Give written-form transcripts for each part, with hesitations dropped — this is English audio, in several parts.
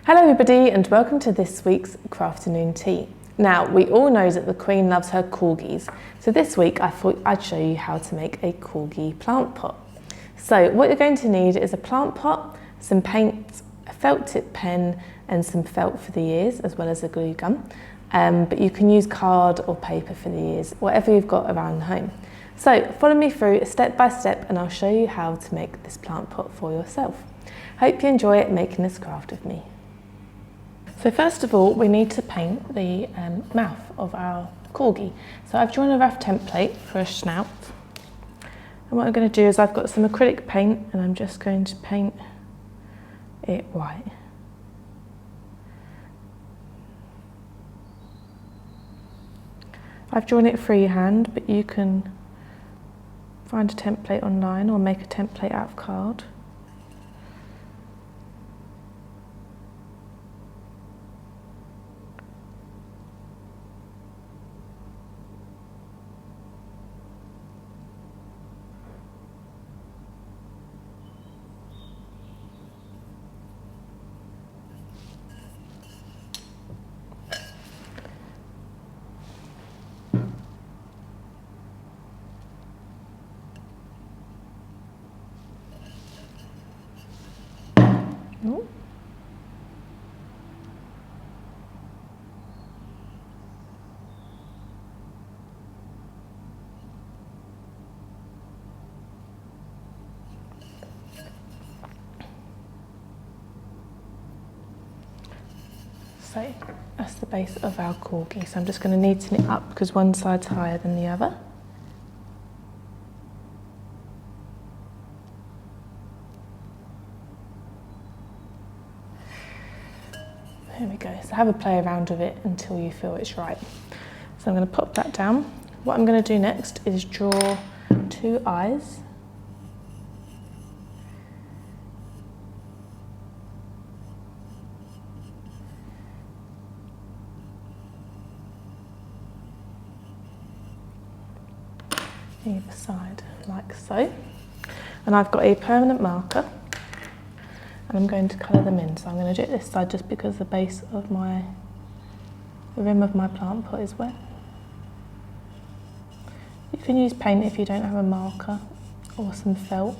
Hello everybody and welcome to this week's Crafternoon tea. Now we all know that the Queen loves her corgis, so this week I thought I'd show you how to make a corgi plant pot. So what you're going to need is a plant pot, some paint, a felt tip pen and some felt for the ears as well as a glue gun. But you can use card or paper for the ears, whatever you've got around home. So follow me through step by step and I'll show you how to make this plant pot for yourself. Hope you enjoy it making this craft with me. So first of all, we need to paint the mouth of our corgi. So I've drawn a rough template for a snout. And what I'm going to do is I've got some acrylic paint and I'm just going to paint it white. I've drawn it freehand, but you can find a template online or make a template out of card. Oh. So that's the base of our corgi. So I'm just going to neaten it up because one side's higher than the other. There we go. So have a play around with it until you feel it's right. So I'm going to pop that down. What I'm going to do next is draw two eyes. Either side, like so. And I've got a permanent marker. And I'm going to colour them in. So I'm going to do it this side just because the base of the rim of my plant pot is wet. You can use paint if you don't have a marker or some felt.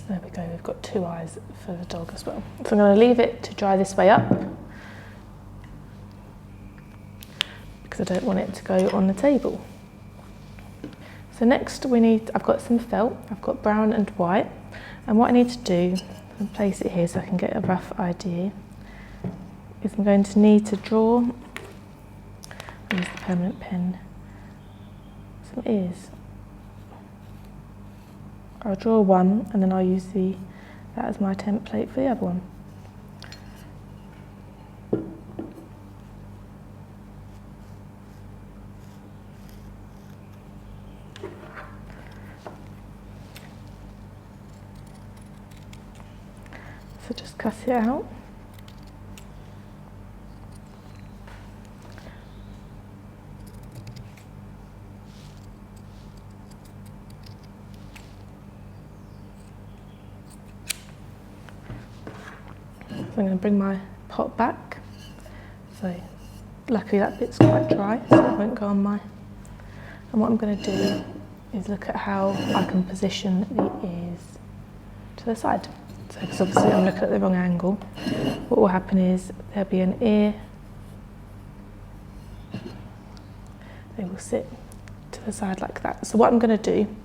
There we go, we've got two eyes for the dog as well. So I'm going to leave it to dry this way up because I don't want it to go on the table. So next I've got some felt, I've got brown and white, and what I need to do, and place it here so I can get a rough idea, is I'm going to need to draw, use the permanent pen, some ears. I'll draw one and then I'll use that as my template for the other one. So just cut it out. So I'm going to bring my pot back. So luckily that bit's quite dry, so it won't go on my. And what I'm going to do is look at how I can position the ears to the side. So because obviously I'm looking at the wrong angle. What will happen is there'll be an ear. They will sit to the side like that. So what I'm going to do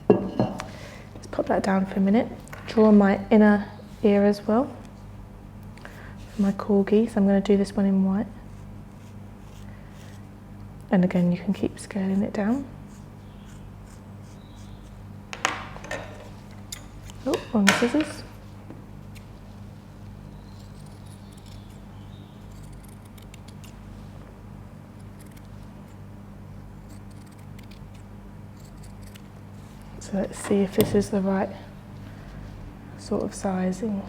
is pop that down for a minute, draw my inner ear as well. My corgi, so I'm going to do this one in white, and again you can keep scaling it down. Oh, wrong scissors. So let's see if this is the right sort of sizing.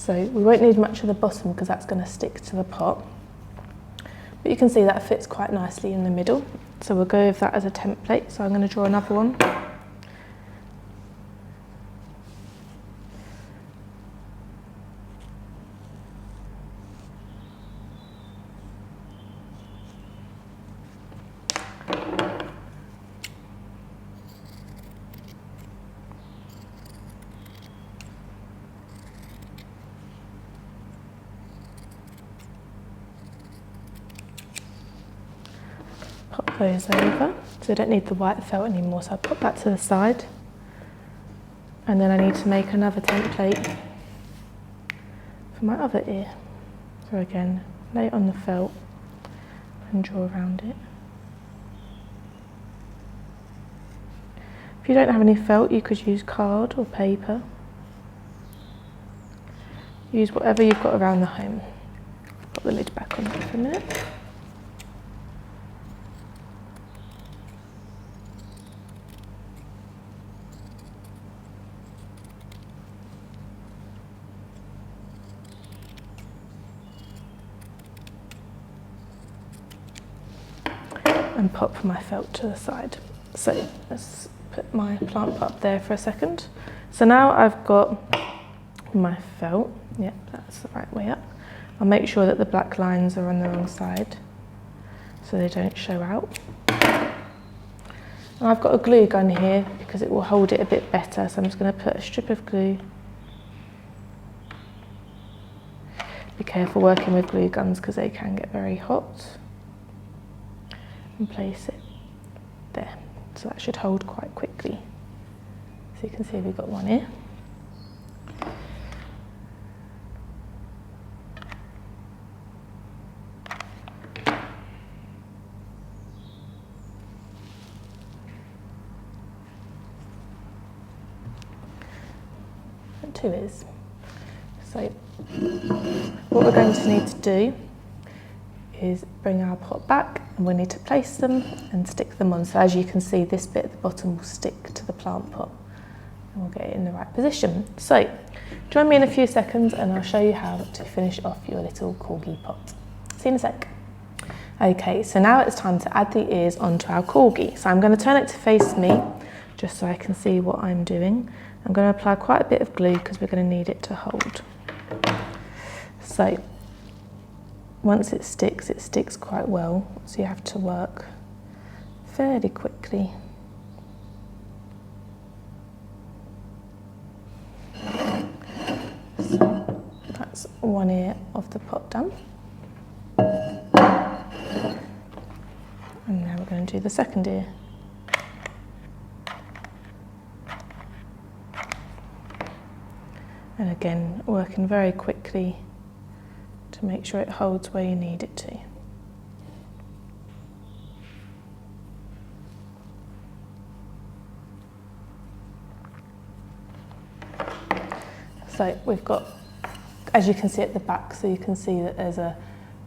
So we won't need much of the bottom because that's going to stick to the pot. But you can see that fits quite nicely in the middle. So we'll go with that as a template. So I'm going to draw another one. Pop those over, so I don't need the white felt anymore, so I'll put that to the side. And then I need to make another template for my other ear. So again, lay it on the felt and draw around it. If you don't have any felt, you could use card or paper. Use whatever you've got around the home. Put the lid back on that for a minute. And pop my felt to the side. So let's put my plant pot up there for a second. So now I've got my felt. Yep, that's the right way up. I'll make sure that the black lines are on the wrong side so they don't show out. And I've got a glue gun here because it will hold it a bit better, so I'm just going to put a strip of glue. Be careful working with glue guns because they can get very hot. And place it there. So that should hold quite quickly. So you can see we've got one here. And two ears. So what we're going to need to do is bring our pot back, and we need to place them and stick them on. So as you can see, this bit at the bottom will stick to the plant pot and we'll get it in the right position. So join me in a few seconds and I'll show you how to finish off your little corgi pot. See you in a sec. Okay, so now it's time to add the ears onto our corgi. So I'm going to turn it to face me just so I can see what I'm doing. I'm going to apply quite a bit of glue because we're going to need it to hold. So once it sticks quite well, so you have to work fairly quickly. So that's one ear of the pot done. And now we're going to do the second ear. And again, working very quickly to make sure it holds where you need it to. So we've got, as you can see at the back, so you can see that there's an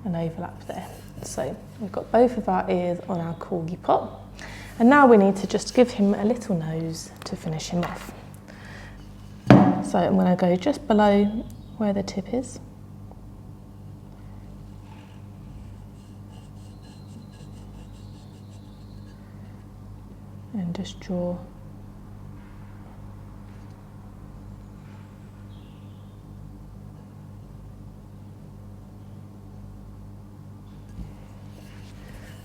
overlap there. So we've got both of our ears on our corgi pot. And now we need to just give him a little nose to finish him off. So I'm going to go just below where the tip is. And just draw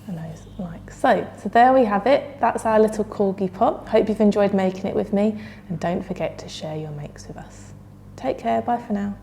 a nose like so. So there we have it. That's our little corgi pot. Hope you've enjoyed making it with me, and don't forget to share your makes with us. Take care, bye for now.